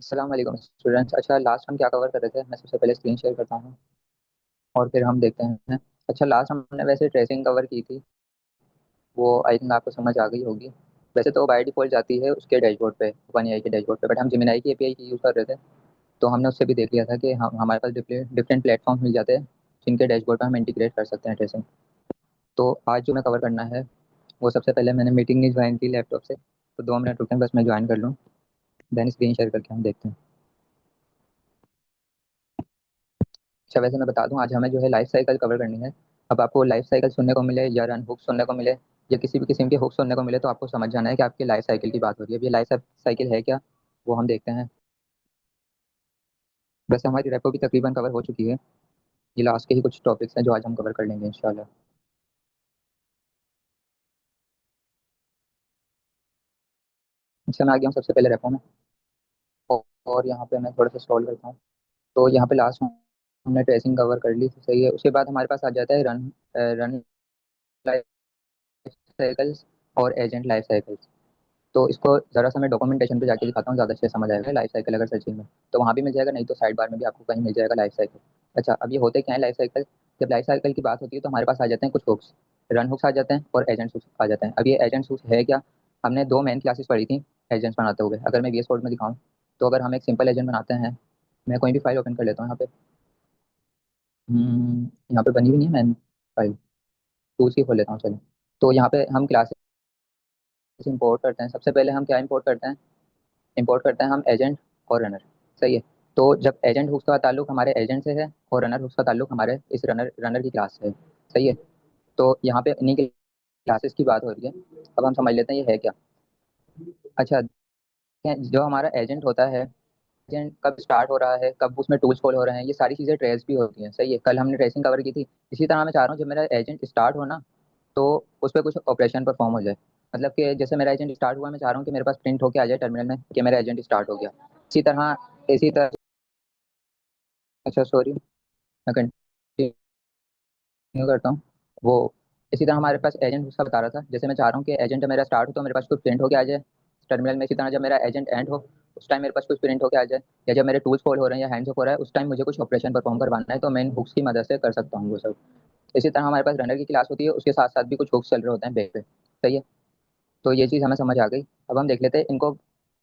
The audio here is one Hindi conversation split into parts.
अस्सलाम वालेकुम स्टूडेंट्स। अच्छा, लास्ट हम क्या कवर कर रहे थे? मैं सबसे पहले स्क्रीन शेयर करता हूँ और फिर हम देखते हैं। अच्छा, लास्ट हमने वैसे ट्रेसिंग कवर की थी, वो आई थिंक आपको समझ आ गई होगी। वैसे तो बाय डिफॉल्ट जाती है उसके डैशबोर्ड पे, वन आई के डैशबोर्ड पे, बट हम जेमिनाई की एपीआई की यूज़ कर रहे थे। तो हमने उससे भी देख लिया था कि हम हमारे पास डिफरेंट प्लेटफॉर्म्स मिल जाते हैं जिनके डैशबोर्ड पर हम इंटीग्रेट कर सकते हैं ट्रेसिंग। तो आज जो मैं कवर करना है, वो सबसे पहले मैंने मीटिंग नहीं ज्वाइन की लैपटॉप से, तो 2 मिनट रुकें बस मैं ज्वाइन कर लूँ, देन स्क्रीन शेयर करके हम देखते हैं। अच्छा, वैसे मैं बता दूं, आज हमें जो है लाइफ साइकिल कवर करनी है। अब आपको लाइफ साइकिल सुनने को मिले या रन हुक सुनने को मिले या किसी भी किस्म के हुक सुनने को मिले, तो आपको समझ जाना है कि आपकी लाइफ साइकिल की बात हो रही है। अब ये लाइफ साइकिल है क्या, वो हम देखते हैं। वैसे हमारी रेपो भी तकरीबन कवर हो चुकी है। ये लास्ट के ही कुछ टॉपिक्स हैं जो आज हम कवर कर लेंगे इंशाल्लाह। अच्छा, मैं आ गया हूँ सबसे पहले रेपो में। और यहाँ पे मैं थोड़ा सा स्क्रॉल करता हूँ। तो यहाँ पे लास्ट हमने ट्रेसिंग कवर कर ली, तो सही है। उसके बाद हमारे पास आ जाता है रन रन लाइफ साइकिल्स और एजेंट लाइफ साइकिल्स। तो इसको जरा सा मैं डॉक्यूमेंटेशन पे जाके दिखाता हूँ, ज़्यादा अच्छे से समझ आएगा। लाइफ साइकिल अगर सर्चिंग में तो वहाँ भी मिल जाएगा, नहीं तो साइड बार में भी आपको कहीं मिल जाएगा लाइफ साइकिल। अच्छा, अब ये होते क्या है लाइफ साइकिल? जब लाइफ साइकिल की बात होती है तो हमारे पास आ जाते हैं कुछ हुक्स, रन हुक्स आ जाते हैं और एजेंट्स हुक्स आ जाते हैं। अब ये एजेंट्स हुक्स है क्या? हमने दो मेन क्लासेस पढ़ी थी एजेंट्स बनाते हुए। अगर मैं VS कोड में दिखाऊँ, तो अगर हम एक सिंपल एजेंट बनाते हैं, मैं कोई भी फाइल ओपन कर लेता हूँ यहाँ पे। यहाँ पे बनी हुई नहीं है मैन फाइल, टूल्स की खोल लेता हूँ चलो। तो यहाँ पे हम क्लासेस इंपोर्ट करते हैं। सबसे पहले हम क्या इंपोर्ट करते हैं? इंपोर्ट करते हैं हम एजेंट और रनर। सही है। तो जब एजेंट हुक्स का ताल्लुक हमारे एजेंट से है और रनर हुक्स का ताल्लुक हमारे इस रनर रनर की क्लास से है। सही है। तो यहाँ पे इन्हीं की क्लासेस की बात हो रही है। अब हम समझ लेते हैं ये है क्या। अच्छा, जो हमारा एजेंट होता है, एजेंट कब स्टार्ट हो रहा है, कब उसमें टूल्स कॉल हो रहे हैं, ये सारी चीज़ें ट्रेस भी होती हैं। सही है, कल हमने ट्रेसिंग कवर की थी। इसी तरह मैं चाह रहा हूँ जब मेरा एजेंट स्टार्ट हो ना, तो उस पर कुछ ऑपरेशन परफॉर्म हो जाए। मतलब कि जैसे मेरा एजेंट स्टार्ट हुआ, मैं चाह रहा हूँ कि मेरे पास प्रिंट होके आ जाए टर्मिनल में कि मेरा एजेंट स्टार्ट हो गया। इसी तरह अच्छा सॉरी, मैं कंटिन्यू करता हूँ। वो इसी तरह हमारे पास एजेंट उसका बता रहा था, जैसे मैं चाह रहा हूँ कि एजेंट जब मेरा स्टार्ट हो तो मेरे पास कुछ प्रिंट होके आ जाए टर्मिनल में। इसी तरह जब मेरा एजेंट एंड हो, उस टाइम मेरे पास कुछ प्रिंट होके आ जाए। या जब मेरे टूल्स कॉल हो रहे हैं या हैंड्स ऑफ हो रहा है, उस टाइम मुझे कुछ ऑपरेशन परफॉर्म करवाना है, तो मैं इन हुक्स की मदद से कर सकता हूँ वो सब। इसी तरह हमारे पास रनर की क्लास होती है, उसके साथ साथ भी कुछ हुक्स चल रहे होते हैं बैक पे। सही है। तो ये चीज़ हमें समझ आ गई। अब हम देख लेते हैं इनको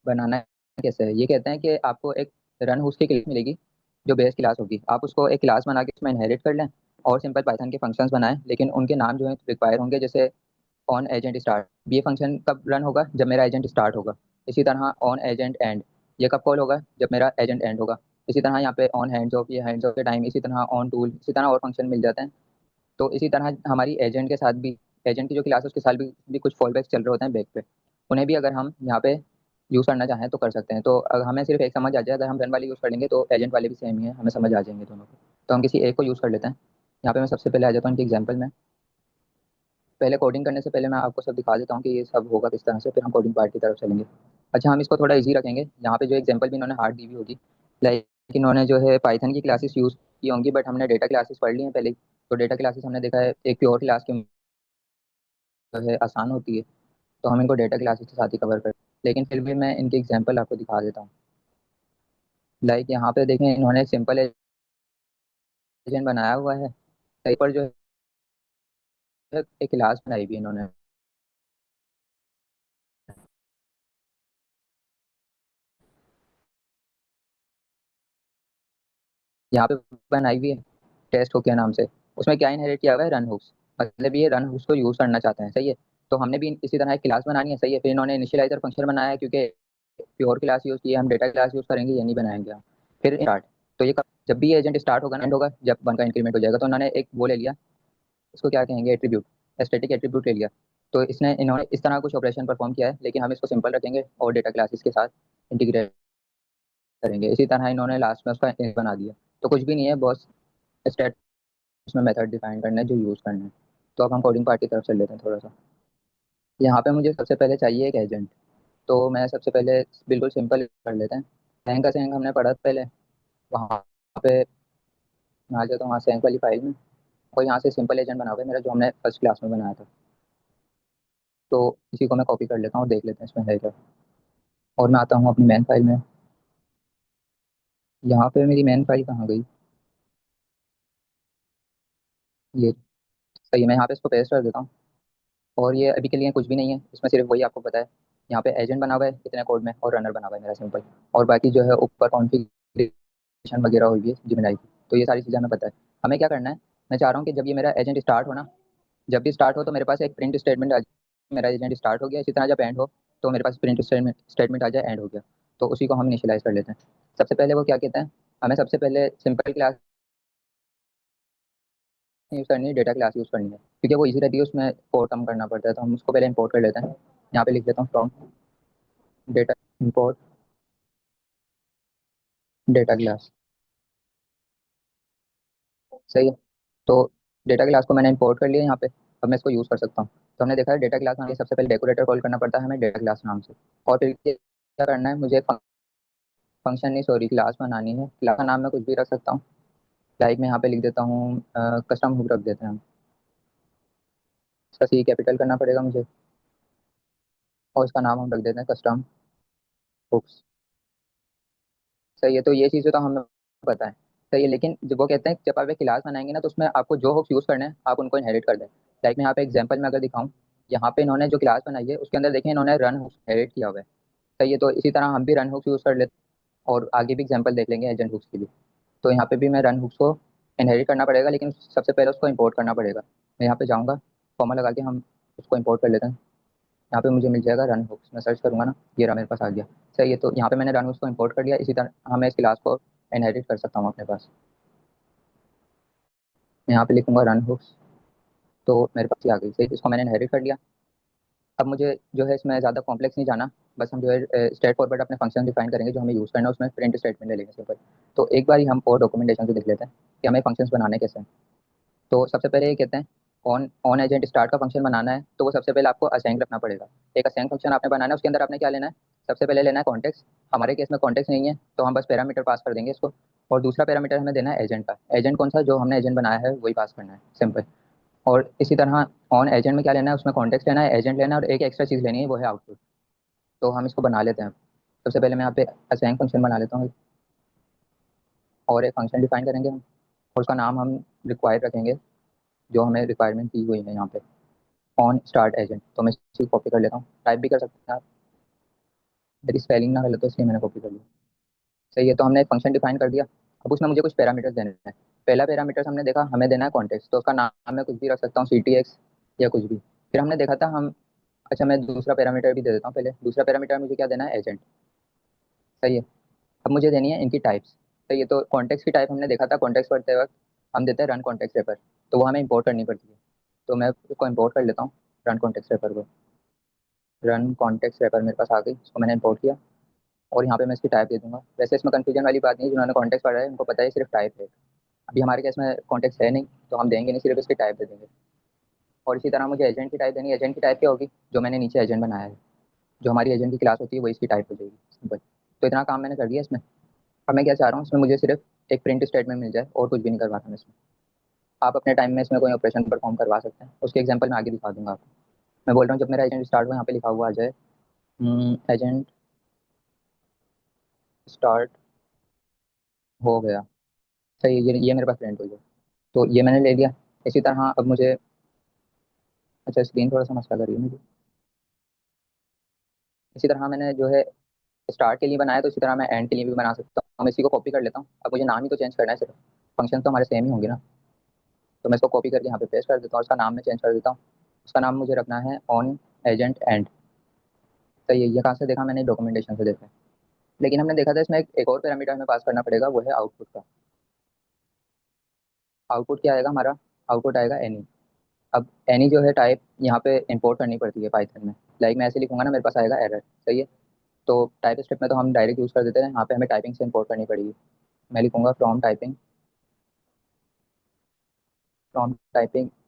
बनाना कैसे है। ये कहते हैं कि आपको एक रन उसकी क्लास मिलेगी जो बेस क्लास होगी। आप उसको एक क्लास बना के उसमें इनहेरिट कर लें और सिंपल पाइथन के फंक्शंस बनाएं, लेकिन उनके नाम जो है रिक्वायर होंगे। जैसे ऑन एजेंट स्टार्ट, ये फंक्शन कब रन होगा? जब मेरा एजेंट स्टार्ट होगा। इसी तरह ऑन एजेंट एंड, ये कब कॉल होगा? जब मेरा एजेंट एंड होगा। इसी तरह यहाँ पे ऑन हैंड्स ऑफ, ये हैंड्स ऑफ के टाइम। इसी तरह ऑन टूल, इसी तरह और फंक्शन मिल जाते हैं। तो इसी तरह हमारी एजेंट के साथ भी, एजेंट की जो क्लास है उसके साथ भी कुछ फॉल बैक्स चल रहे होते हैं बैक पे। उन्हें भी अगर हम यहाँ पे यूज़ करना चाहें तो कर सकते हैं। तो अगर हमें सिर्फ एक समझ आ जाए, अगर हम रन वाले यूज़ कर लेंगे तो एजेंट वाले भी सेम ही है, हमें समझ आ जाएंगे दोनों को। तो हम किसी एक को यूज़ कर लेते हैं। यहाँ पे मैं सबसे पहले आ जाता हूँ इनके एग्जाम्पल में। पहले कोडिंग करने से पहले मैं आपको सब दिखा देता हूँ कि ये सब होगा किस तरह से, फिर हम कोडिंग पार्ट की तरफ चलेंगे। अच्छा, हम इसको थोड़ा इजी रखेंगे। यहाँ पे जो एग्जाम्पल भी इन्होंने हार्ड दी हुई होगी, लाइक इन्होंने जो है पाइथन की क्लासेस यूज़ की होंगी, बट हमने डेटा क्लासेस पढ़ ली हैं पहले ही। तो डेटा क्लासेस हमने देखा है एक प्योर क्लास की जो है आसान होती है, तो हम इनको डेटा क्लासेस के साथ ही कवर करें। लेकिन फिर भी मैं इनके एग्जाम्पल आपको दिखा देता हूँ। लाइक यहाँ पे देखें, इन्होंने सिंपल एजेंट बनाया हुआ है, कहीं पर जो है एक क्लास बनाई हुई है इन्होंने। यहाँ पे बनाई हुई है टेस्ट हुक के नाम से। उसमें क्या इनहेरिट किया हुआ है? Run hooks. मतलब ये रन हुक्स को यूज़ करना चाहते हैं। सही है। तो हमने भी इसी तरह एक क्लास बनानी है। सही है। फिर इन्होंने इनिशियलाइजर फंक्शन बनाया है, क्योंकि प्योर क्लास यूज़ की है, हम डेटा क्लास यूज़ करेंगे, ये नहीं बनाएंगे हम। फिर स्टार्ट, तो ये जब भी एजेंट स्टार्ट होगा एंड होगा, जब वन का इंक्रीमेंट हो जाएगा, तो उन्होंने एक वो ले लिया, इसको क्या कहेंगे, एट्रीब्यूट, एस्थेटिक एट्रीब्यूट ले लिया। तो इसने इन्होंने इस तरह कुछ ऑपरेशन परफॉर्म किया है, लेकिन हम इसको सिंपल रखेंगे और डेटा क्लासेस के साथ इंटीग्रेट करेंगे। इसी तरह इन्होंने लास्ट में उसका बना दिया। तो कुछ भी नहीं है, बस स्टेट उसमें मेथड डिफाइन करना है जो यूज़ करना है। तो अब हम कोडिंग पार्ट की तरफ चल लेते हैं थोड़ा सा। यहाँ पे मुझे सबसे पहले चाहिए एक एजेंट। तो मैं सबसे पहले बिल्कुल सिंपल कर लेते हैं। सैंक का सैंक हमने पढ़ा था पहले, वहाँ पे मैं आ जाता हूँ वहाँ सैंक वाली फाइल में। और यहाँ से सिंपल एजेंट बना हुआ है मेरा, जो हमने फर्स्ट क्लास में बनाया था। तो इसी को मैं कॉपी कर लेता हूँ और देख लेते हैं इसमें है क्या। और मैं आता हूँ अपनी मैन फाइल में। यहाँ पे मेरी मेन फाइल कहाँ गई? ये सही है, मैं यहाँ पे इसको पेस्ट कर देता हूँ। और ये अभी के लिए कुछ भी नहीं है, इसमें सिर्फ वही आपको पता है। यहाँ पे एजेंट बना हुआ है इतने कोड में, और रनर बना हुआ है मेरा सिंपल। और बाकी जो है ऊपर कॉन्फ़िगरेशन वगैरह हुई है जिमेनाई की, तो ये सारी चीज़ें हमें पता है। हमें क्या करना है, मैं चाह रहा हूँ कि जब ये मेरा एजेंट स्टार्ट हो ना, जब भी स्टार्ट हो तो मेरे पास एक प्रिंट स्टेटमेंट आ जाए, मेरा एजेंट स्टार्ट हो गया। इसी तरह जब एंड हो तो मेरे पास प्रिंट स्टेटमेंट स्टेटमेंट आ जाए, एंड हो गया। तो उसी को हम इनिशियलाइज कर लेते हैं। सबसे पहले वो क्या कहते हैं, हमें सबसे पहले सिंपल क्लास यूज़ करनी है, डेटा क्लास यूज़ करनी है, क्योंकि वो इजी रहती है, उसमें कोड कम करना पड़ता है। तो हम उसको पहले इंपोर्ट कर लेते हैं। यहाँ पे लिख देता हूँ from data import data class. सही है। तो डेटा क्लास को मैंने इंपोर्ट कर लिया यहाँ पे। अब मैं इसको यूज़ कर सकता हूँ। तो हमने देखा है डेटा क्लास में सबसे पहले डेकोरेटर कॉल करना पड़ता है हमें डेटा क्लास नाम से। और फिर क्या करना है, मुझे फंक्शन नहीं, सॉरी, क्लास बनानी है। क्लास का नाम मैं कुछ भी रख सकता हूँ। लाइक मैं यहाँ पे लिख देता हूँ कस्टम हुक रख देते हैं हम। इसका सी कैपिटल करना पड़ेगा मुझे। और इसका नाम हम रख देते हैं कस्टम हुक्स। सही है। तो ये चीज़ें तो हमें पता है। सही है, लेकिन जब वो कहते हैं जब आप एक क्लास बनाएंगे ना, तो उसमें आपको जो हुक्स यूज़ करने हैं आप उनको इनहेरिट कर दें। लाइक मैं यहाँ पे एग्जांपल में अगर दिखाऊं, यहाँ पे इन्होंने जो क्लास बनाई है उसके अंदर देखें इन्होंने रन हुक्स इनहेरिट किया हुआ है। सही है। तो इसी तरह हम भी रन हुक्स यूज़ कर लेते हैं, और आगे भी एग्जाम्पल देख लेंगे एजेंट हुक्स की भी। तो यहाँ पे भी मैं रन हुक्स को इनहेरिट करना पड़ेगा, लेकिन सबसे पहले उसको इंपोर्ट करना पड़ेगा। मैं यहाँ पे जाऊँगा, कॉमा लगा के हम उसको इंपोर्ट कर लेते हैं। यहाँ पे मुझे मिल जाएगा रन हुक्स, मैं सर्च करूंगा ना, ये रहा मेरे पास आ गया। सही है। तो यहाँ पे मैंने रन हुक्स को इंपोर्ट कर लिया। इसी तरह मैं इस क्लास को इनहेरिट कर सकता हूँ अपने पास। मैं यहाँ पे लिखूंगा रन हुक्स, तो मेरे पास ये आ गई। सही, इसको मैंने इनहेरिट कर लिया। अब मुझे जो है इसमें ज़्यादा कॉम्प्लेक्स नहीं जाना। बस हम जो है स्ट्रेट फॉरवर्ड अपने फंक्शन डिफाइन करेंगे जो हमें यूज़ करना है, उसमें प्रिंट स्टेटमेंट ले लेंगे सिंपल। तो एक बार ही हम और डॉक्यूमेंटेशन से देख लेते हैं कि हमें फंक्शंस बनाने कैसे हैं। तो सबसे पहले ये कहते हैं ऑन ऑन एजेंट स्टार्ट का फंक्शन बनाना है, तो वो सबसे पहले आपको असाइन रखना पड़ेगा। एक असाइन फंक्शन आपने बनाना है, उसके अंदर आपने क्या लेना है, सबसे पहले लेना है कॉन्टेक्स्ट। हमारे केस में कॉन्टेक्स्ट नहीं है, तो हम बस पैरामीटर पास कर देंगे इसको। और दूसरा पैरामीटर हमें देना है एजेंट का। एजेंट कौन सा, जो हमने एजेंट बनाया है वही पास करना है सिंपल। और इसी तरह ऑन एजेंट में क्या लेना है, उसमें कॉन्टेक्स्ट लेना है, एजेंट लेना है, और एक एक्स्ट्रा चीज़ लेनी है, वो है आउटपुट। तो हम इसको बना लेते हैं। सबसे पहले मैं यहाँ पे असाइन फंक्शन बना लेता हूँ, और एक फंक्शन डिफाइन करेंगे हम। और उसका नाम हम रिक्वायर रखेंगे, जो हमें रिक्वायरमेंट दी हुई है यहाँ पे, ऑन स्टार्ट एजेंट। तो मैं इसी कॉपी कर लेता हूँ, टाइप भी कर सकते हैं आप। मेरी स्पेलिंग ना गलत तो इसलिए मैंने कॉपी कर लिया। सही है। तो हमने एक फंक्शन डिफाइन कर दिया। अब उसमें मुझे कुछ पैरामीटर्स देने हैं। पहला पैरामीटर हमने देखा हमें देना है कॉन्टेक्स्ट, तो उसका नाम मैं कुछ भी रख सकता हूँ, सी टी एक्स या कुछ भी। फिर हमने देखा था हम, अच्छा मैं दूसरा पैरामीटर भी दे देता हूँ पहले। दूसरा पैरामीटर मुझे क्या देना है, एजेंट। सही है। अब मुझे देनी है इनकी टाइप्स। सही है। तो कॉन्टेक्स्ट की टाइप हमने देखा था, कॉन्टेक्स्ट पढ़ते वक्त हम देते हैं रन कॉन्टेक्स्ट रेपर। तो वो हमें इंपोर्ट करनी पड़ती है। तो मैं उसको इंपोर्ट कर लेता हूँ, रन कॉन्टेक्स्ट रेपर को। रन कॉन्टेक्स्ट रेपर मेरे पास आ गई, इसको मैंने इंपोर्ट किया। और यहाँ पे मैं इसकी टाइप दे दूंगा। वैसे इसमें कंफ्यूजन वाली बात नहीं है, जिन्होंने कॉन्टेक्स्ट पढ़ा है उनको पता है सिर्फ टाइप है। अभी हमारे केस में कॉन्टेक्स्ट है नहीं, तो हम देंगे नहीं, सिर्फ इसकी टाइप दे देंगे। और इसी तरह मुझे एजेंट की टाइप देनी है। एजेंट की टाइप क्या होगी, जो मैंने नीचे एजेंट बनाया है, जो हमारी एजेंट की क्लास होती है वही इसकी टाइप हो जाएगी सिंपल। तो इतना काम मैंने कर दिया इसमें। अब मैं क्या चाह रहा हूँ, इसमें मुझे सिर्फ एक प्रिंट स्टेटमेंट मिल जाए, और कुछ भी नहीं करवाना मैं इसमें। आप अपने टाइम में इसमें कोई ऑपरेशन परफॉर्म करवा सकते हैं, उसके एग्जाम्पल मैं आगे दिखा दूंगा आपको। मैं बोल रहा हूँ जब मेरा एजेंट स्टार्ट हो, यहाँ पे लिखा हुआ आ जाए एजेंट स्टार्ट हो गया। सही है, ये मेरे पास प्रिंट हो गया। तो ये मैंने ले लिया। इसी तरह अब मुझे, अच्छा स्क्रीन थोड़ा सा मसला कर रही है मुझे। इसी तरह मैंने जो है स्टार्ट के लिए बनाया, तो इसी तरह मैं एंड के लिए भी बना सकता हूँ। मैं इसी को कॉपी कर लेता हूँ। अब मुझे नाम ही तो चेंज करना है सिर्फ, फंक्शन तो हमारे सेम ही होंगे ना। तो मैं इसको कॉपी करके यहाँ पे पेस्ट कर देता हूँ, उसका नाम मैं चेंज कर देता हूँ। उसका नाम मुझे रखना है ऑन एजेंट एंड। तो ये कहाँ से देखा मैंने, डॉक्यूमेंटेशन से देखा है। लेकिन हमने देखा था इसमें एक और पैरामीटर हमें पास करना पड़ेगा, वो है आउटपुट का। आउटपुट क्या आएगा हमारा, आउटपुट आएगा एनी। अब एनी जो है टाइप यहाँ पे इंपोर्ट करनी पड़ती है पाइथन में। लाइक मैं ऐसे लिखूंगा ना, मेरे पास आएगा एरर। सही है। तो टाइप स्क्रिप्ट में तो हम डायरेक्ट यूज़ कर देते हैं, यहाँ पे हमें टाइपिंग से इंपोर्ट करनी पड़ेगी। मैं लिखूंगा फ्रॉम टाइपिंग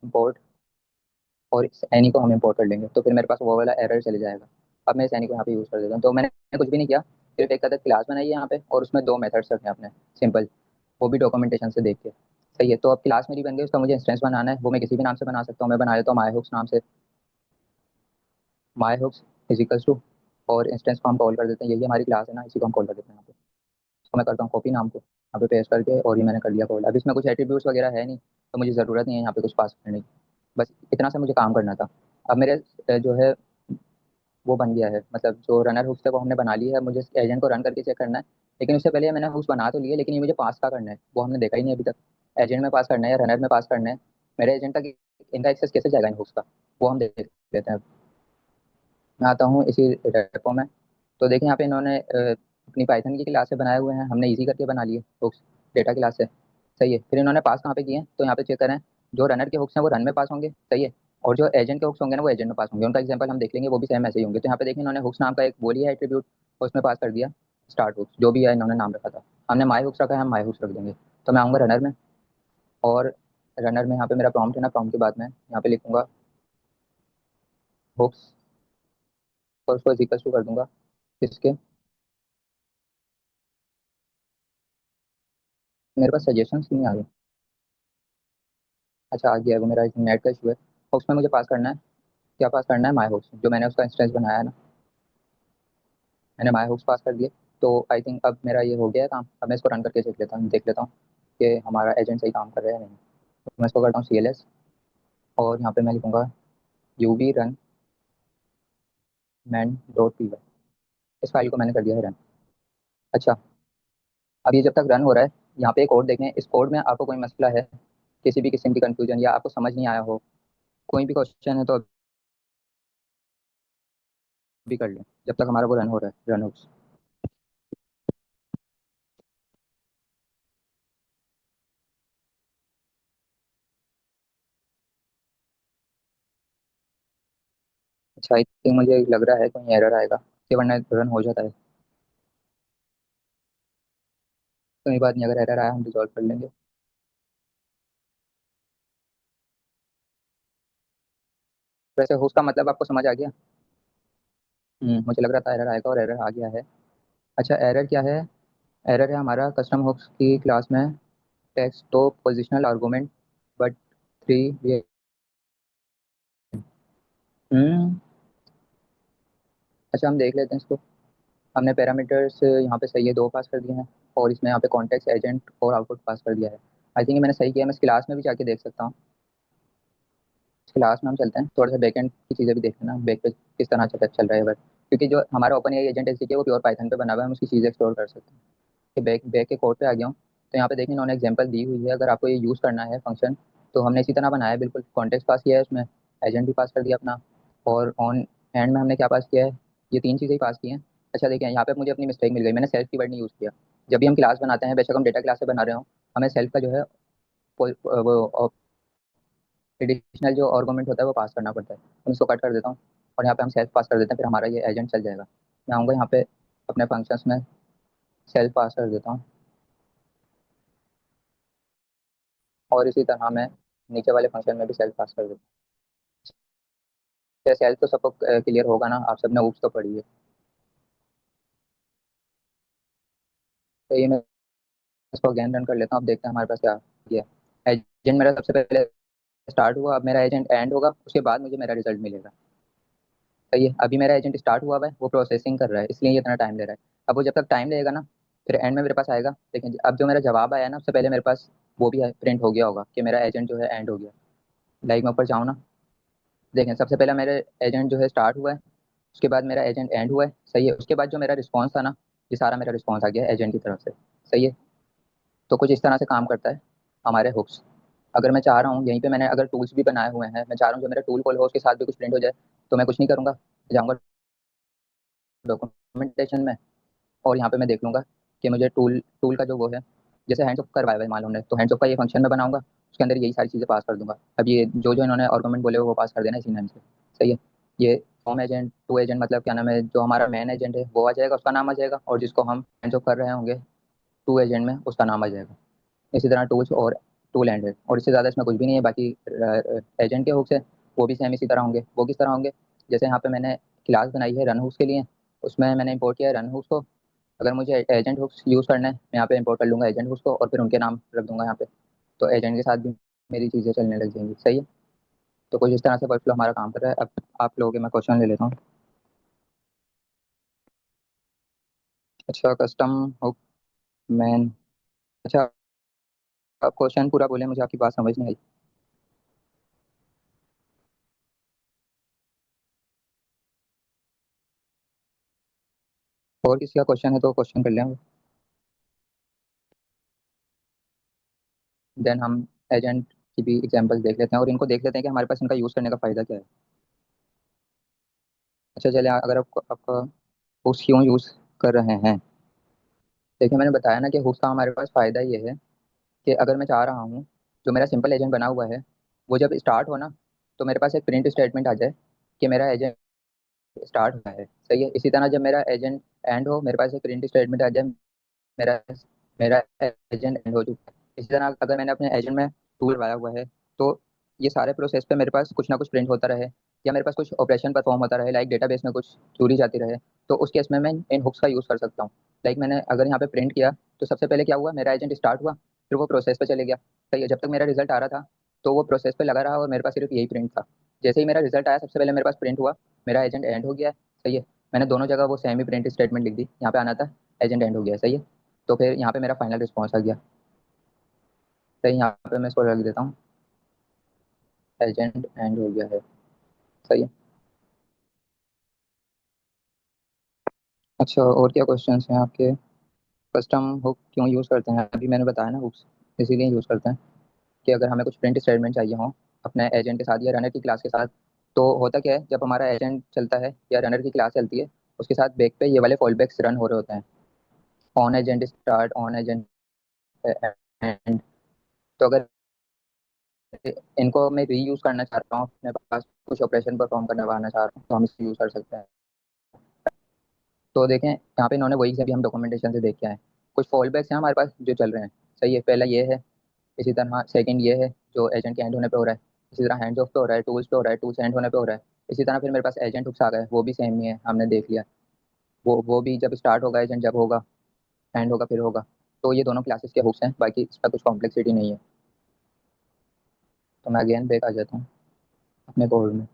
इंपोर्ट, और इस एनी को हम इंपोर्ट कर लेंगे, तो फिर मेरे पास वो वाला एरर चले जाएगा। अब मैं इस एनी को यहाँ पे यूज़ कर देता हूँ। तो मैंने कुछ भी नहीं किया, सिर्फ एक तरह क्लास बनाई है यहाँ पे, और उसमें दो मेथड्स रखे हैं अपने सिंपल, वो भी डॉक्यूमेंटेशन से देख के। सही है। तो अब क्लास मेरी बन गई, उसका मुझे इंस्टेंस बनाना है। वो मैं किसी भी नाम से बना सकता हूँ। मैं बना लेता हूँ माई हुक्स नाम से। माई हुक्स इज इक्वल्स टू, और इंस्टेंस को हम कॉल कर देते हैं, यही हमारी क्लास है ना, इसी को हम कॉल कर देते हैं यहाँ पे। तो मैं करता हूँ कॉपी नाम को यहाँ पे पेस्ट करके, और ये मैंने कर लिया कोड। अब इसमें कुछ एट्रीब्यूट्स वगैरह है नहीं, तो मुझे ज़रूरत नहीं है यहाँ पे कुछ पास करने की। बस इतना सा मुझे काम करना था। अब मेरे जो है वो बन गया है, मतलब जो रनर हुक्स थे वो हमने बना लिया है। मुझे एजेंट को रन करके चेक करना है, लेकिन उससे पहले मैंने हुक्स बना तो लिए, लेकिन ये मुझे पास का करना है वो हमने देखा ही नहीं अभी तक। एजेंट में पास करना है या रनर में पास करना है, मेरे एजेंट तक इनका एक्सेस कैसे जाएगा इन हुक्स का, वो हम देख लेते हैं। मैं आता हूँ इसी रेपो में। तो देखिए यहाँ पे इन्होंने अपनी पाइथन की क्लास से बनाए हुए हैं, हमने इजी करके बना लिए हुक्स डेटा क्लास से। सही है। फिर इन्होंने पास कहाँ पे किए हैं, तो यहाँ पे चेक करें। जो रनर के हुक्स हैं वो रन में पास होंगे, सही है। और जो एजेंट के हुक्स होंगे ना वो एजेंट में पास होंगे। उनका एग्जांपल हम देख लेंगे, वो भी सेम ऐसे ही होंगे। तो यहाँ पे देखिए इन्होंने हुक्स नाम का एक वो लिया है एट्रीब्यूट, और उसमें पास कर दिया स्टार्ट हुक्स, जो भी है इन्होंने नाम रखा था। हमने माई हुक्स रखा है, हम माई हुक्स रख देंगे। तो मैं आऊँगा रनर में, और रनर में यहाँ पे मेरा प्रॉम्प्ट है ना, प्रॉम्प्ट के बाद में यहाँ पे लिखूंगा हुक्स, और उसको इक्वल टू कर दूंगा इसके। मेरे पास सजेशंस नहीं आ रहे। अच्छा आ गया है, वो मेरा नेट का इशू है। हुक्स में मुझे पास करना है, क्या पास करना है, माई हुक्स, जो मैंने उसका इंस्टेंस बनाया है ना, मैंने माई हुक्स पास कर दिए। तो आई थिंक अब मेरा ये हो गया है काम। अब मैं इसको रन करके देख लेता हूँ, कि हमारा एजेंट सही काम कर रहा है या नहीं। तो मैं इसको करता हूँ CLS, और यहाँ पे मैं लिखूंगा UV run man dot P Y. इस फाइल को मैंने कर दिया है रन। अच्छा, अब ये जब तक रन हो रहा है, यहाँ पे एक कोड देखें। इस कोड में आपको कोई मसला है, किसी भी किस्म की कंफ्यूजन, या आपको समझ नहीं आया हो, कोई भी क्वेश्चन है, तो अभी कर लें जब तक हमारा वो रन हो रहा है, रन हुक्स। अच्छा, आई थिंक मुझे लग रहा है कोई एरर आएगा, कि वरना रन हो जाता है। कोई बात नहीं, अगर एरर आया हम रिजॉल्व कर लेंगे। वैसे उसका मतलब आपको समझ आ गया? मुझे लग रहा था एरर आएगा, और एरर आ गया है। अच्छा, एरर क्या है? एरर है हमारा कस्टम हुक्स की क्लास में टेक्स्ट तो पोजिशनल आर्गूमेंट बट थ्री। हम्म अच्छा, हम देख लेते हैं इसको। हमने पैरामीटर्स यहाँ पे सही है, 2 पास कर दिए हैं, और इसमें यहाँ पे कॉन्टेक्स्ट एजेंट और आउटपुट पास कर दिया है। आई थिंक मैंने सही किया है। मैं इस क्लास में भी जाके देख सकता हूँ। इस क्लास में हम चलते हैं, थोड़ा सा बैकएंड की चीज़ें भी देखते हैं ना, बैक पे किस तरह चल रहा है वर्क। क्योंकि जो हमारा ओपन एआई एजेंट है वो प्योर पाइथन पे बना हुआ है, हम उसकी चीज़ें एक्सप्लोर कर सकते हैं। कि बैक बैक के कोड पे आ गया हूँ। तो यहाँ पे देखिए इन्होंने एग्जांपल दी हुई है, अगर आपको ये यूज़ करना है फंक्शन, तो हमने इसी तरह बनाया है बिल्कुल। कॉन्टेक्स्ट पास किया है उसमें, एजेंट भी पास कर दिया अपना, और ऑन हैंड में हमने क्या पास किया है, ये 3 चीज़ें ही पास की हैं। अच्छा देखिए, यहाँ पे मुझे अपनी मिस्टेक मिल गई, मैंने सेल्फ की वर्ड नहीं यूज़ किया। जब भी हम क्लास बनाते हैं, बेशक हम डेटा क्लास से बना रहे हो, हमें सेल्फ का जो है वो एडिशनल जो आर्गूमेंट होता है वो पास करना पड़ता है। हम इसको कट कर देता हूँ, और यहाँ पे हम सेल्फ पास कर देते हैं, फिर हमारा ये एजेंट चल जाएगा। मैं आऊँगा यहाँ पे अपने फंक्शंस में, सेल्फ पास कर देता हूँ, और इसी तरह मैं नीचे वाले फंक्शन में भी सेल्फ पास कर देता हूँ। सेल्फ तो सबको क्लियर होगा ना, आप सबने ऊप्स तो पढ़ी है। तो ये मैं इसको अगेन रन कर लेता हूँ, अब देखते हैं हमारे पास क्या किया। एजेंट मेरा सबसे पहले स्टार्ट हुआ, अब मेरा एजेंट एंड होगा, उसके बाद मुझे मेरा रिजल्ट मिलेगा। सही है। अभी मेरा एजेंट स्टार्ट हुआ हुआ है, वो प्रोसेसिंग कर रहा है, इसलिए ये इतना टाइम ले रहा है। अब वो जब तक टाइम लेगा ना, फिर एंड में मेरे पास आएगा। लेकिन अब जो मेरा जवाब आया ना, उससे पहले मेरे पास वो भी प्रिंट हो गया होगा कि मेरा एजेंट जो है एंड हो गया। लाइक मैं ऊपर जाऊँ ना, देखें सबसे पहला मेरे एजेंट जो है स्टार्ट हुआ है, उसके बाद मेरा एजेंट एंड हुआ है। सही है। उसके बाद जो मेरा रिस्पॉन्स था ना, ये सारा मेरा रिस्पॉन्स आ गया है एजेंट की तरफ से। सही है। तो कुछ इस तरह से काम करता है हमारे हुक्स। अगर मैं चाह रहा हूँ, यहीं पे मैंने अगर टूल्स भी बनाए हुए हैं, मैं चाह रहा हूँ जो मेरा टूल कॉल हो उसके साथ भी कुछ प्रिंट हो जाए, तो मैं कुछ नहीं करूँगा, जाऊँगा डॉक्यूमेंटेशन में, और यहाँ पे मैं देख लूँगा कि मुझे टूल टूल का जो वो है, जैसे हैंड्स ऑफ करवाया हुआ है मान लो हमने, तो हैंड्स ऑफ का ये फंक्शन मैं बनाऊंगा, उसके अंदर यही सारी चीज़ें पास कर दूंगा। अब ये जो जो इन्होंने आर्गुमेंट बोले वो पास कर देना इसी नाम से। सही है। ये फॉर्म एजेंट टू एजेंट मतलब क्या नाम है, जो हमारा मेन एजेंट है वो आ जाएगा, उसका नाम आ जाएगा, और जिसको हम हैंड्स ऑफ कर रहे होंगे टू एजेंट में, उसका नाम आ जाएगा। इसी तरह टूल्स और टूल एंड है, और इससे ज़्यादा इसमें कुछ भी नहीं है। बाकी एजेंट के हुक्स है वो भी सेम इसी तरह होंगे। वो किस तरह होंगे, जैसे यहाँ पे मैंने क्लास बनाई है रन हुक्स के लिए, उसमें मैंने इंपोर्ट किया है रन हुक्स को। अगर मुझे एजेंट हुक्स यूज़ करना है, मैं यहाँ पे इंपोर्ट कर लूँगा एजेंट हुक्स को, और फिर उनके नाम रख दूंगा यहाँ पे। तो एजेंट के साथ भी मेरी चीज़ें चलने लग जाएंगी। सही है। तो कुछ इस तरह से वर्कफ्लो हमारा काम कर रहा है। अब आप लोगों के मैं क्वेश्चन ले लेता हूँ। अच्छा, कस्टम हुक मैन। अच्छा, आप क्वेश्चन पूरा बोले, मुझे आपकी बात समझ नहीं आई। और किसी का क्वेश्चन है तो क्वेश्चन कर लें। देन हम एजेंट की भी एग्जांपल्स देख लेते हैं और इनको देख लेते हैं कि हमारे पास इनका यूज़ करने का फ़ायदा क्या है। अच्छा चलिए, अगर आपको आपका हुक्स क्यों यूज़ कर रहे हैं। देखिए, मैंने बताया ना कि हुक्स का हमारे पास फ़ायदा ये है कि अगर मैं चाह रहा हूँ जो मेरा सिंपल एजेंट बना हुआ है वो जब स्टार्ट हो ना, तो मेरे पास एक प्रिंट स्टेटमेंट आ जाए कि मेरा एजेंट स्टार्ट हुआ है। सही है। इसी तरह जब मेरा एजेंट एंड हो, मेरे पास एक प्रिंट स्टेटमेंट आ जाए मेरा मेरा एजेंट एंड हो चुका है। इसी तरह अगर मैंने अपने एजेंट में टूल लगाया हुआ है, तो ये सारे प्रोसेस पे मेरे पास कुछ ना कुछ प्रिंट होता रहे, या मेरे पास कुछ ऑपरेशन परफॉर्म होता रहे, लाइक डेटाबेस में कुछ क्यूरी जाती रहे, तो उस केस में मैं इन हुक्स का यूज़ कर सकता हूँ। लाइक मैंने अगर यहाँ पे प्रिंट किया, तो सबसे पहले क्या हुआ, मेरा एजेंट स्टार्ट हुआ, फिर वो प्रोसेस पे चले गया। सही है। जब तक मेरा रिजल्ट आ रहा था तो वो प्रोसेस पे लगा रहा और मेरे पास सिर्फ यही प्रिंट था। जैसे ही मेरा रिजल्ट आया, सबसे पहले मेरे पास प्रिंट हुआ, मेरा एजेंट एंड हो गया है। सही है। मैंने दोनों जगह वो सेम ही प्रिंट स्टेटमेंट लिख दी, यहाँ पे आना था एजेंट एंड हो गया है। सही है। तो फिर यहाँ पे मेरा फाइनल रिस्पॉन्स आ गया। सही, यहाँ पे मैं इसको रख देता हूँ, एजेंट एंड हो गया है। सही है। अच्छा, और क्या क्वेश्चंस हैं आपके। कस्टम हुक क्यों यूज़ करते हैं, अभी मैंने बताया ना, हुक्स इसीलिए यूज़ करते हैं कि अगर हमें कुछ प्रिंट स्टेटमेंट चाहिए हो अपने एजेंट के साथ या रनर की क्लास के साथ, तो होता क्या है, जब हमारा एजेंट चलता है या रनर की क्लास चलती है, उसके साथ बैक पे ये वाले फॉल बैक्स रन हो रहे होते हैं, on agent start, on agent and. तो अगर इनको मैं रीयूज़ करना चाह रहा हूँ, अपने पास कुछ ऑपरेशन परफॉर्म करवाना चाह रहा हूँ, तो हम इसको यूज़ कर सकते हैं। तो देखें, यहाँ पे इन्होंने वही से भी हम डॉक्यूमेंटेशन से देख के आए, कुछ फॉल बैक्स हैं हमारे पास जो चल रहे हैं। सही है। पहला ये है, इसी तरह सेकंड ये है जो एजेंट के एंड होने पे हो रहा है, इसी तरह हैंड्स ऑफ पे हो रहा है, टूल्स पे हो रहा है, टूल्स एंड होने पे हो रहा है। इसी तरह फिर मेरे पास एजेंट हुक्स आ गए, वो भी सेम ही है, हमने देख लिया। वो भी जब स्टार्ट होगा एजेंट, जब होगा एंड होगा, फिर होगा। तो ये दोनों क्लासेस के हुक्स हैं, बाकी इसका कुछ कॉम्प्लेक्सिटी नहीं है। तो मैं अगेन बैक आ जाता हूँ अपने कोड में।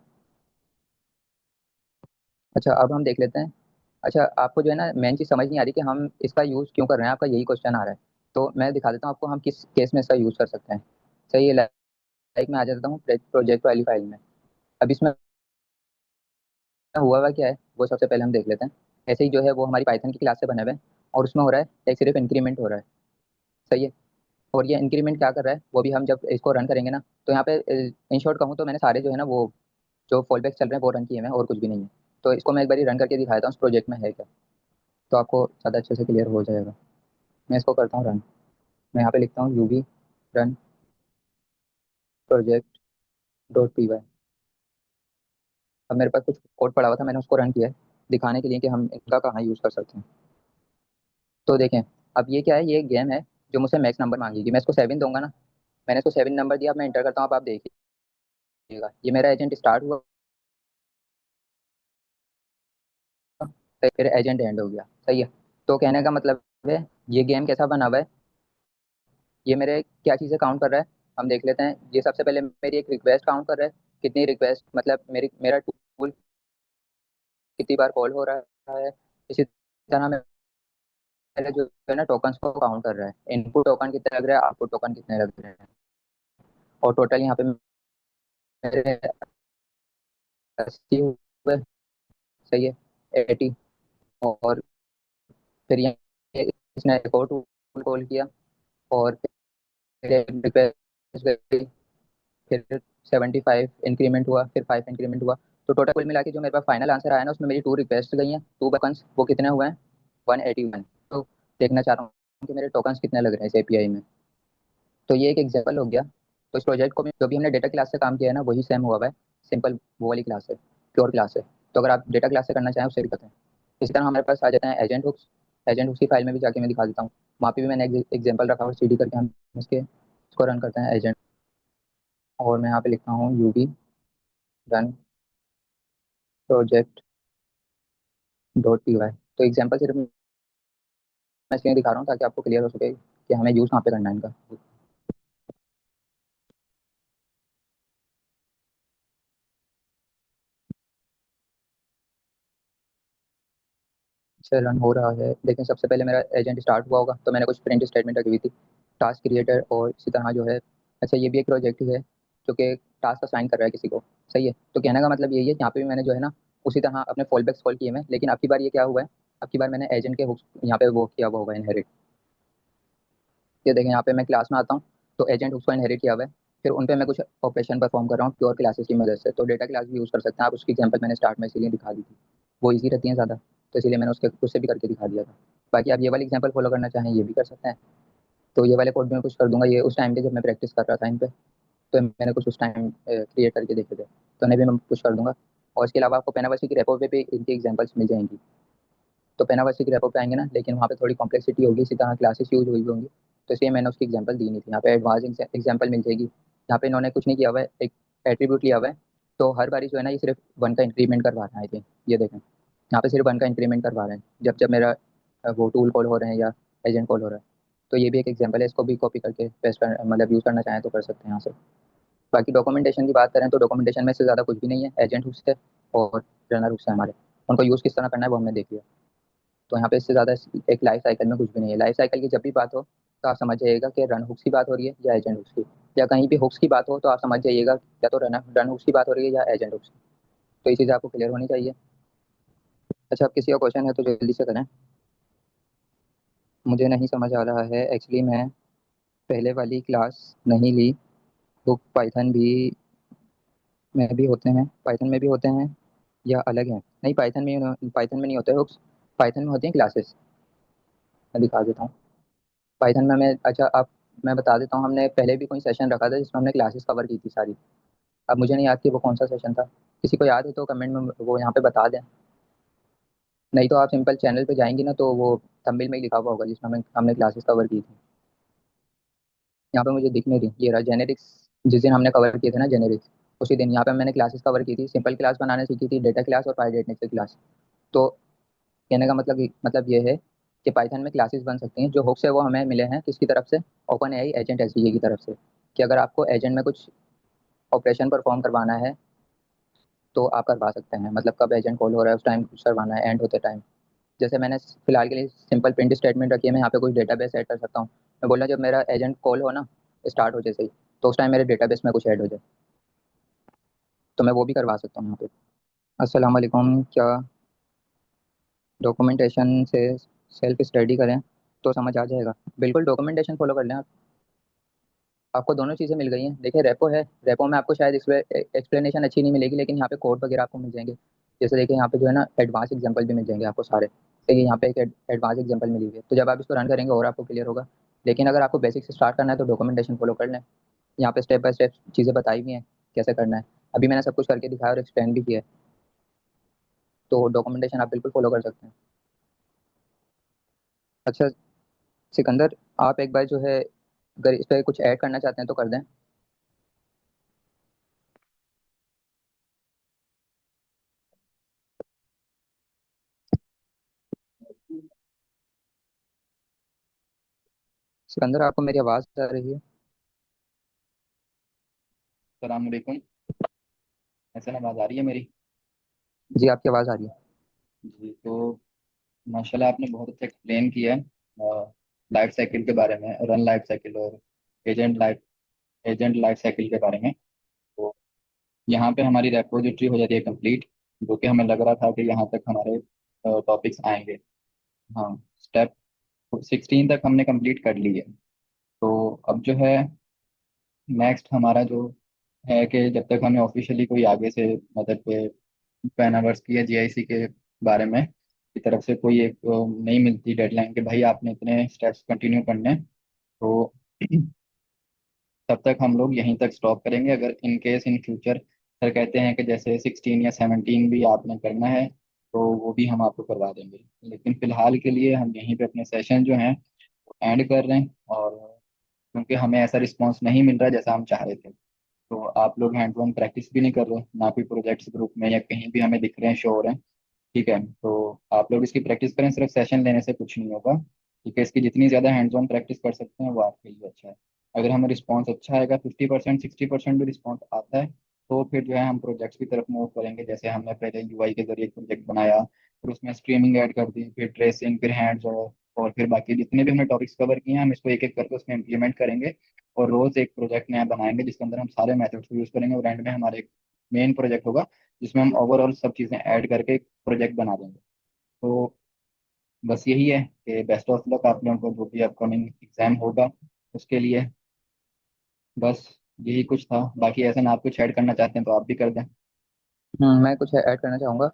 अच्छा, अब हम देख लेते हैं। अच्छा, आपको जो है ना मेन चीज़ समझ नहीं आ रही कि हम इसका यूज़ क्यों कर रहे हैं, आपका यही क्वेश्चन आ रहा है। तो मैं दिखा देता हूँ आपको हम किस केस में इसका यूज़ कर सकते हैं। सही है। लाइक मैं आ जाता हूँ प्रोजेक्ट वाली फाइल में। अब इसमें हुआ हुआ क्या है वो सबसे पहले हम देख लेते हैं। ऐसे ही जो है वो हमारी पाइथन की क्लास से बने हुए हैं, और उसमें हो रहा है एक सिर्फ इंक्रीमेंट हो रहा है। सही है। और ये इंक्रीमेंट क्या कर रहा है वो भी हम जब इसको रन करेंगे ना, तो यहाँ पे इन शॉर्ट कहूँ तो मैंने सारे जो है ना वो जो फॉल चल रहे हैं वो रन किए हैं और कुछ भी नहीं है। तो इसको मैं एक बार रन करके दिखाता हूँ उस प्रोजेक्ट में है क्या, तो आपको ज़्यादा अच्छे से क्लियर हो जाएगा। मैं इसको करता हूँ रन। मैं यहाँ पे लिखता हूँ UV run project dot P Y. अब मेरे पास कुछ कोड पड़ा हुआ था, मैंने उसको रन किया है दिखाने के लिए कि हम इनका कहाँ यूज़ कर सकते हैं। तो देखें, अब ये क्या है, ये गेम है जो मुझसे मैक्स नंबर मांगेगी। मैं इसको 7 दूंगा ना, मैंने इसको 7 नंबर दिया, अब मैं इंटर करता हूँ, अब आप देखिएगा ये मेरा एजेंट स्टार्ट हुआ, तो फिर एजेंट एंड हो गया। सही है। तो कहने का मतलब है, ये गेम कैसा बना हुआ है, ये मेरे क्या चीज़ें काउंट कर रहा है, हम देख लेते हैं। ये सबसे पहले मेरी एक रिक्वेस्ट काउंट कर रहा है, कितनी रिक्वेस्ट, मतलब मेरा टूल कितनी बार कॉल हो रहा है। इसी तरह मेरे जो है ना टोकन्स को काउंट कर रहा है, इनपुट टोकन कितने लग रहे हैं, आउटपुट टोकन कितने लग रहे हैं। और टोटल यहाँ पे मेरे 80 हुए। सही है। 80। और फिर यहाँ इसने एक और टूल कॉल किया, और फिर रिक्वेस्ट गई, फिर 75 इंक्रीमेंट हुआ, फिर 5 इंक्रीमेंट हुआ। तो टोटल कुल मिला के जो मेरे पास फाइनल आंसर आया ना, उसमें मेरी 2 रिक्वेस्ट गई हैं, 2 टोकन्स, वो कितने हुए हैं, 181। तो देखना चाह रहा हूँ कि मेरे टोकन्स कितने लग रहे हैं इस एपीआई में। तो ये एक एग्जाम्पल हो गया। तो इस प्रोजेक्ट को भी जो भी हमने डेटा क्लास से काम किया है ना, वही सेम हुआ है। सिंपल वो वाली क्लास है, प्योर क्लास है। तो अगर आप डेटा क्लास से करना चाहें उससे भी करते हैं। इसी तरह हमारे पास आ जाते हैं एजेंट हुक्स। एजेंट हुक्स की फाइल में भी जाके मैं दिखा देता हूँ, वहाँ पे भी मैंने एग्जाम्पल रखा हुआ सीडी करके, हम इसके इसको रन करते हैं एजेंट। और मैं यहाँ पे लिखता हूँ UV run project dot P Y. तो एग्जाम्पल सिर्फ मैं इसलिए दिखा रहा हूँ ताकि आपको क्लियर हो सके कि हमें यूज़ कहाँ पे करना है इनका। से रन हो रहा है। लेकिन सबसे पहले मेरा एजेंट स्टार्ट हुआ होगा तो मैंने कुछ प्रिंट स्टेटमेंट रखी हुई थी, टास्क क्रिएटर और इसी तरह जो है। अच्छा, ये भी एक प्रोजेक्ट ही है जो कि टास्क असाइन कर रहा है किसी को। सही है, तो कहने का मतलब यही है, यहाँ पे भी मैंने जो है ना उसी तरह अपने फॉल बैक्स कॉल किए हैं। लेकिन अब की बार ये क्या हुआ है, अब की बार मैंने एजेंट के हुक्स यहाँ पे वो किया हुआ होगा इनहेरिट। ये देखें, यहाँ पे मैं क्लास में आता हूँ तो एजेंट हुक्स को इनहेरिट किया हुआ है। फिर उन पे मैं कुछ ऑपरेशन परफॉर्म कर रहा हूँ प्योर क्लासेस की मदद से। तो डेटा क्लास भी यूज़ कर सकते हैं आप, उसकी एग्जाम्पल मैंने स्टार्ट में इसीलिए दिखा दी थी, वो ईजी रहती है ज़्यादा, तो इसीलिए मैंने उससे भी करके दिखा दिया था। बाकी आप ये वाली एग्जाम्पल फॉलो करना चाहें ये भी कर सकते हैं। तो ये वाले कोड में कुछ कर दूंगा, ये उस टाइम पे जब मैं प्रैक्टिस कर रहा था इन पे, तो मैंने कुछ उस टाइम क्रिएट करके देखे थे, तो उन्हें भी मैं कुछ कर दूंगा। और इसके अलावा आपको पेनावर्सी की रेपो पे भी इनकी एग्जाम्पल्स मिल जाएंगी। तो पेनावर्सी की रेपो पे आएंगे ना, लेकिन वहाँ पे थोड़ी कॉम्प्लेक्सिटी होगी, इसी तरह क्लासेस यूज हुई होंगी, तो इसलिए मैंने उसकी एग्जाम्पल दी नहीं थी। यहाँ पे एडवांस एग्जाम्पल मिल जाएगी। यहाँ पे इन्होंने कुछ नहीं किया हुआ है, एक एट्रीब्यूट लिया हुआ है। तो हर बारी जो है ना ये सिर्फ वन का इंक्रीमेंट करवा रहा है। ये देखें, यहाँ पे सिर्फ वन का इंक्रीमेंट करवा रहे हैं जब जब मेरा वो टूल कॉल हो रहे हैं या एजेंट कॉल हो रहा है। तो ये भी एक एग्जाम्पल है, इसको भी कॉपी करके पेस्ट कर मतलब यूज़ करना चाहें तो कर सकते हैं यहाँ से। बाकी डॉक्यूमेंटेशन की बात करें तो डॉक्यूमेंटेशन में से ज़्यादा कुछ भी नहीं है, एजेंट हुक्स है और रनर हुक्स है हमारे। उनको यूज़ किस तरह करना है वो हमने देख लिया। तो यहाँ पे इससे ज़्यादा एक लाइफ साइकिल में कुछ भी नहीं है। लाइफ साइकिल की जब भी बात हो तो आप समझ जाइएगा कि रन हुक्स की बात हो रही है या एजेंट हुक्स की, या कहीं भी हुक्स की बात हो तो आप समझ जाइएगा या तो रन हुक्स की बात हो रही है या एजेंट हुक्स की। तो ये चीज़ आपको क्लियर होनी चाहिए। अच्छा, अब किसी का क्वेश्चन है तो जल्दी से करें। मुझे नहीं समझ आ रहा है एक्चुअली, मैं पहले वाली क्लास नहीं ली। तो पाइथन भी में भी होते हैं, पाइथन में भी होते हैं या अलग हैं? नहीं, पाइथन में नहीं होते हुक्स, पाइथन में होती हैं क्लासेस। मैं दिखा देता हूँ। पाइथन में मैं, अच्छा आप, मैं बता देता हूँ, हमने पहले भी कोई सेशन रखा था जिसमें हमने क्लासेस कवर की थी सारी। अब मुझे नहीं याद कि वो कौन सा सेशन था। किसी को याद है तो कमेंट में वो यहाँ पे बता दें। नहीं तो आप सिंपल चैनल पे जाएंगे ना तो वो थंबनेल में ही लिखा हुआ होगा जिसमें हमने क्लासेस कवर की थी। यहाँ पे मुझे दिख नहीं रही, ये रहा जेनेरिक्स। जिस दिन हमने कवर किए थे ना जेनेरिक्स, उसी दिन यहाँ पे मैंने क्लासेस कवर की थी, सिंपल क्लास बनाने सीखी थी, डेटा क्लास और पायडेटनेस क्लास। तो कहने का मतलब ये है कि पाइथन में क्लासेस बन सकती हैं। जो हुक्स है वो हमें मिले हैं किसकी तरफ से, ओपन एआई एजेंट एसडीके की तरफ से, कि अगर आपको एजेंट में कुछ ऑपरेशन परफॉर्म करवाना है तो आप करवा सकते हैं। मतलब कब एजेंट कॉल हो रहा है उस टाइम कुछ करवाना है, एंड होते टाइम। जैसे मैंने फिलहाल के लिए सिंपल प्रिंट स्टेटमेंट रखी है, मैं यहाँ पे कुछ डेटाबेस ऐड कर सकता हूँ। मैं बोला जब मेरा एजेंट कॉल हो ना, स्टार्ट हो जैसे ही, तो उस टाइम मेरे डेटाबेस में कुछ ऐड हो जाए, तो मैं वो भी करवा सकता हूँ यहाँ पे। अस्सलाम वालेकुम, क्या डॉक्यूमेंटेशन से सेल्फ स्टडी करें तो समझ आ जाएगा? बिल्कुल डॉक्यूमेंटेशन फॉलो कर लें आप। आपको दोनों चीज़ें मिल गई हैं। देखिए रेपो है, रेपो में आपको शायद एक्सप्लेनेशन अच्छी नहीं मिलेगी, लेकिन यहाँ पे कोड वगैरह आपको मिल जाएंगे। जैसे देखिए यहाँ पे जो है ना एडवांस एग्जांपल भी मिल जाएंगे आपको सारे। देखिए यहाँ पे एक एडवांस एग्जांपल मिली हुई है, तो जब आप इसको रन करेंगे और आपको क्लियर होगा। लेकिन अगर आपको बेसिक से स्टार्ट करना है तो डॉक्यूमेंटेशन फॉलो कर लें। यहाँ पे स्टेप बाय स्टेप चीज़ें बताई हुई हैं कैसे करना है। अभी मैंने सब कुछ करके दिखाया और एक्सप्लेन भी किया है, तो डॉक्यूमेंटेशन आप बिल्कुल फॉलो कर सकते हैं। अच्छा सिकंदर, आप एक बार जो है अगर इस पर कुछ ऐड करना चाहते हैं तो कर दें। सिकंदर, आपको मेरी आवाज़ आ रही है? सलामकुम। ऐसे ना आवाज़ आ रही है मेरी? जी आपकी आवाज़ आ रही है। जी, तो माशाल्लाह आपने बहुत अच्छा एक्सप्लेन किया है लाइफ साइकिल के बारे में, रन लाइफ साइकिल और agent life agent life cycle के बारे में। तो यहाँ पे हमारी रेपोजिटरी हो जाती है कंप्लीट, जो कि हमें लग रहा था कि यहाँ तक हमारे टॉपिक्स आएंगे। हाँ, स्टेप 16 तक हमने कंप्लीट कर ली है। तो अब जो है नेक्स्ट हमारा जो है कि जब तक हमें ऑफिशियली कोई आगे से मदद पे पैनावर्स की या जीआईसी के बारे में की तरफ से कोई एक नहीं मिलती डेडलाइन कि भाई आपने इतने स्टेप्स कंटिन्यू करने हैं, तो तब तक हम लोग यहीं तक स्टॉप करेंगे। अगर in case in future sir कहते हैं कि जैसे 16 या 17 भी आपने करना है तो वो भी हम आपको करवा देंगे। लेकिन फिलहाल के लिए हम यहीं पे अपने सेशन जो हैं एंड कर रहे हैं, और क्योंकि हमें ऐसा रिस्पॉन्स नहीं मिल रहा जैसा हम चाह रहे थे, तो आप लोग हैंड ऑन प्रैक्टिस भी नहीं कर रहे, ना कोई प्रोजेक्ट्स ग्रुप में या कहीं भी हमें दिख रहे हैं, शो हो रहे हैं। ठीक है, तो आप लोग इसकी प्रैक्टिस करें, सिर्फ सेशन लेने से कुछ नहीं होगा। ठीक है, इसकी जितनी ज़्यादा हैंड्स ऑन प्रैक्टिस कर सकते हैं वो आपके लिए अच्छा है। अगर हमें रिस्पॉन्स अच्छा आएगा, 50% 60% भी रिस्पॉन्स आता है, तो फिर जो है हम प्रोजेक्ट्स की तरफ मूव करेंगे। जैसे हमने पहले यूआई के जरिए एक प्रोजेक्ट बनाया, फिर उसमें स्ट्रीमिंग ऐड कर दी, फिर ट्रेसिंग, फिर हैंड्स ऑफ, और फिर बाकी जितने भी हमने टॉपिक्स कवर किए हैं हम इसको एक एक करके उसमें इम्प्लीमेंट करेंगे। और रोज एक प्रोजेक्ट नया बनाएंगे जिसके अंदर हम सारे मेथड्स को यूज करेंगे, और एंड में हमारे एक मेन प्रोजेक्ट होगा जिसमें हम ओवरऑल सब चीज़ें ऐड करके एक प्रोजेक्ट बना देंगे। तो बस यही है कि बेस्ट ऑफ लक आप लोगों को जो भी अपकमिंग एग्जाम होगा उसके लिए। बस यही कुछ था, बाकी ऐसा ना आप कुछ ऐड करना चाहते हैं तो आप भी कर दें। मैं कुछ ऐड करना चाहूँगा।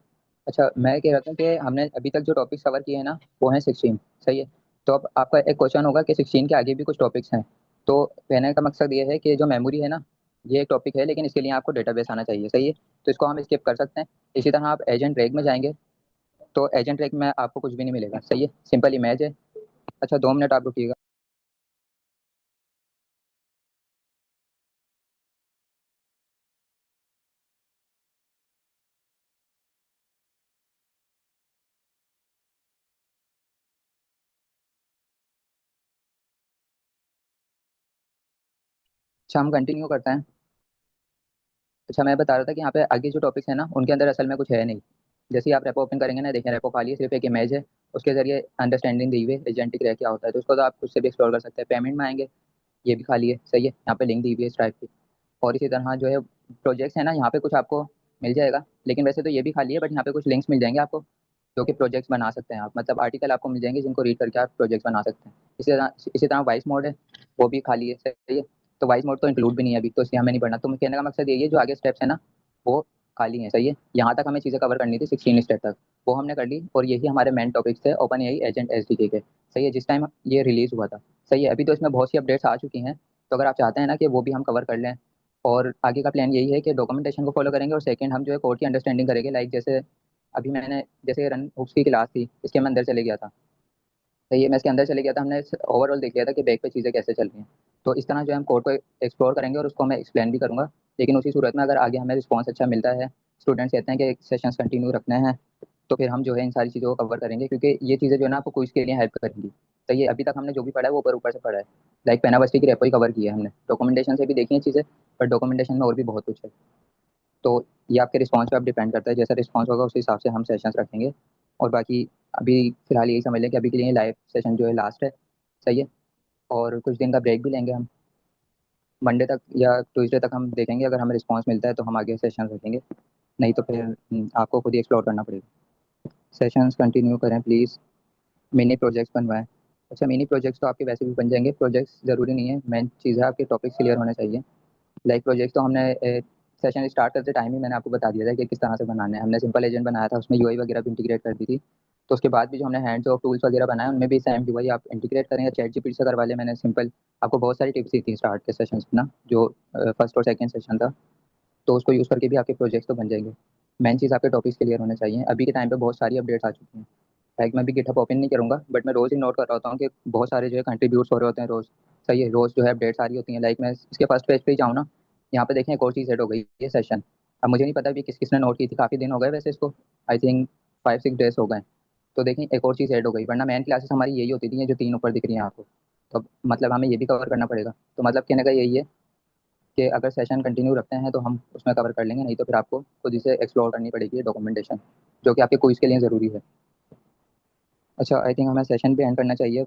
अच्छा, मैं कह रहा था कि हमने अभी तक जो टॉपिक्स कवर किए हैं ना, वो हैं 16। सही है। तो अब आपका एक क्वेश्चन होगा कि 16 के आगे भी कुछ टॉपिक्स हैं। तो कहने का मकसद ये है कि जो मेमोरी है ना, ये एक टॉपिक है, लेकिन इसके लिए आपको डेटाबेस आना चाहिए। सही है। तो इसको हम स्किप कर सकते हैं। इसी तरह आप एजेंट रैक में जाएंगे, तो एजेंट रैक में आपको कुछ भी नहीं मिलेगा। सही है, सिंपल इमेज है। अच्छा, 2 मिनट आप रुकिएगा। अच्छा, हम कंटिन्यू करते हैं। अच्छा, मैं बता रहा था कि यहाँ पे आगे जो टॉपिक्स है ना, उनके अंदर असल में कुछ है नहीं। जैसे ही आप रेपो ओपन करेंगे ना, देखें रेपो खाली है, सिर्फ एक इमेज है। उसके जरिए अंडरस्टैंडिंग दी हुई है एजेंटिक रैक क्या होता है, तो उसको तो आप खुद से भी एक्सप्लोर कर सकते हैं। पेमेंट में आएंगे, ये भी खाली है। सही है, यहाँ पे लिंक दी हुई है स्ट्राइप की। और इसी तरह जो है प्रोजेक्ट्स है ना, यहाँ पे कुछ आपको मिल जाएगा, लेकिन वैसे तो ये भी खाली है, बट यहाँ पे कुछ लिंक्स मिल जाएंगे आपको, जो कि प्रोजेक्ट्स बना सकते हैं आप। मतलब आर्टिकल आपको मिल जाएंगे जिनको रीड करके आप प्रोजेक्ट्स बना सकते हैं। इसी तरह वॉइस मोड है, वो भी खाली है। सही है। तो वॉइस मोड तो इंक्लूड भी नहीं है अभी, तो इसलिए हमें नहीं पढ़ना। तो कहने का मकसद यही है, जो आगे स्टेप्स है ना, वो खाली हैं। सही है। यहाँ तक हमें चीज़ें कवर करनी थी 16 स्टेप तक, वो हमने कर ली। और यही हमारे मेन टॉपिक्स थे ओपन एआई एजेंट एसडीके के। सही है, जिस टाइम ये रिलीज हुआ था। सही है। अभी तो इसमें बहुत सी अपडेट्स आ चुकी हैं, तो अगर आप चाहते हैं ना कि वो भी हम कवर कर लें, और आगे का प्लान यही है कि डॉक्यूमेंटेशन को फॉलो करेंगे, और सेकंड हम जो है कोड की अंडरस्टैंडिंग करेंगे। लाइक जैसे अभी मैंने, जैसे रन हुक्स की क्लास थी, इसके मैं अंदर चले गया था। तो ये मैं इसके अंदर चले गया था, हमने ओवरऑल देख लिया था कि बैक पे चीज़ें कैसे चल रही हैं। तो इस तरह जो है हम कोड को एक्सप्लोर करेंगे, और उसको मैं एक्सप्लेन भी करूंगा। लेकिन उसी सूरत में अगर आगे हमें रिस्पॉन्स अच्छा मिलता है, स्टूडेंट्स कहते हैं कि सेशंस कंटिन्यू रखने हैं, तो फिर हम जो है इन सारी चीज़ों को कवर करेंगे, क्योंकि ये चीज़ें जो है ना आपको क्विज के लिए हेल्प करेंगी। तो ये अभी तक हमने जो भी पढ़ा है वो ऊपर ऊपर से पढ़ा है। लाइक पेनावर्सिटी की रेपो ही कवर की है हमने, डॉक्यूमेंटेशन से भी देखी है चीज़ें, पर डॉक्यूमेंटेशन में और भी बहुत कुछ है। तो ये आपके रिस्पॉन्स पे आप डिपेंड करता है, जैसा रिस्पॉन्स होगा उस हिसाब से हम सेशंस रखेंगे। और बाकी अभी फिलहाल यही समझ लें कि अभी के लिए लाइव सेशन जो है लास्ट है। सही है। और कुछ दिन का ब्रेक भी लेंगे हम, मंडे तक या ट्यूसडे तक हम देखेंगे, अगर हमें रिस्पॉन्स मिलता है तो हम आगे सेशन रखेंगे, नहीं तो फिर आपको खुद ही एक्सप्लोर करना पड़ेगा। सेशंस कंटिन्यू करें प्लीज़। मिनी प्रोजेक्ट्स बनवाएं। अच्छा, मिनी प्रोजेक्ट्स तो आपके वैसे भी बन जाएंगे, प्रोजेक्ट्स ज़रूरी नहीं है, मेन चीज़ है आपके टॉपिक्स क्लियर होने चाहिए। लाइक प्रोजेक्ट तो हमने सेशन स्टार्ट करते टाइम ही मैंने आपको बता दिया था कि किस तरह से बनाना है। हमने सिंपल एजेंट बनाया था, उसमें यूआई वगैरह भी इंटीग्रेट कर दी थी। तो उसके बाद भी जो हमने हैंड्स ऑफ टूल्स वगैरह बनाए, उनमें भी सेम यूआई आप इंटीग्रेट करें या चैट जीपीटी से करवा लें। मैंने सिंपल आपको बहुत सारी टिप्स दी थी स्टार्ट के सेशन में ना, जो फर्स्ट और सेकंड सेशन था। तो उसको यूज़ करके भी आपके प्रोजेक्ट्स तो बन जाएंगे। मेन चीज़ आपके टॉपिक्स क्लियर होने चाहिए। अभी के टाइम पे बहुत सारी अपडेट्स आ चुकी हैं। लाइक मैं भी गिटहब ओपन नहीं करूँगा, बट मैं रोज़ ही नोट कर रहा होता हूँ कि बहुत सारे जो है कंट्रीब्यूट्स हो रहे होते हैं रोज़। सही है, रोज़ जो है अपडेट्स आ रही होती हैं। लाइक मैं इसके फर्स्ट पेज पे ही जाऊँ ना, यहाँ पे देखें एक और चीज़ ऐड हो गई, ये सेशन। अब मुझे नहीं पता अभी किस किसने नोट की थी, काफ़ी दिन हो गए वैसे इसको, आई थिंक 5-6 डेज हो गए। तो देखिए एक और चीज़ ऐड हो गई, वरना मेन क्लासेस हमारी यही होती थी, ये जो 3 ऊपर दिख रही हैं आपको। तो अब मतलब हमें ये भी कवर करना पड़ेगा। तो मतलब कहने का यही है कि अगर सेशन कंटिन्यू रखते हैं तो हम उसमें कवर कर लेंगे, नहीं तो फिर आपको खुद इसे एक्सप्लोर करनी पड़ेगी डॉक्यूमेंटेशन, जो कि आपके क्विज के लिए ज़रूरी है। अच्छा, आई थिंक हमें सेशन भी एंड करना चाहिए।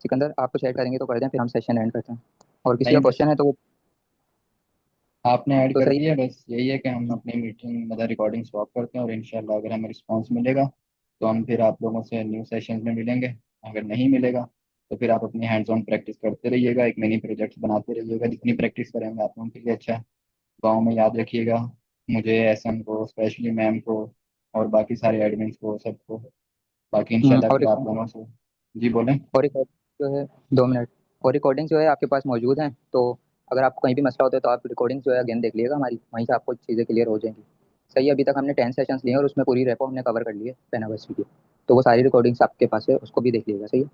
सिकंदर, आप कुछ ऐड करेंगे तो कर दें, फिर हम सेशन एंड करते हैं। और किसी का नहीं बस क्वेश्चन है तो वो, आपने ऐड तो कर सही। दिया, बस यही है कि हम अपनी मीटिंग मतलब रिकॉर्डिंग स्टॉप करते हैं, और इंशाल्लाह अगर हमें रिस्पांस मिलेगा तो हम फिर आप लोगों से न्यू सेशन में मिलेंगे। अगर नहीं मिलेगा तो फिर आप अपनी हैंड्स ऑन प्रैक्टिस करते रहिएगा, एक मिनी प्रोजेक्ट बनाते रहिएगा। जितनी प्रैक्टिस करेंगे आप लोगों के लिए अच्छा है। गाँव में याद रखिएगा, मुझे एसएम को, स्पेशली मैम को, और बाकी सारे एडमिन्स को, सबको। बाकी इंशाल्लाह और फिर आप लोगों से। जी बोलें। रिकॉर्ड जो है, 2 मिनट, और रिकॉर्डिंग जो है आपके पास मौजूद हैं, तो अगर आपको कहीं भी मसला होता है तो आप रिकॉर्डिंग जो है अगेन देख लीजिएगा हमारी, वहीं से आपको चीज़ें क्लियर हो जाएंगी। सही है। अभी तक हमने 10 सेशंस लिए और उसमें पूरी रेपो हमने कवर कर ली है पेनावर्सिटी की। तो वो सारी रिकॉर्डिंग्स आपके पास है, उसको भी देख लीजिएगा। सही है।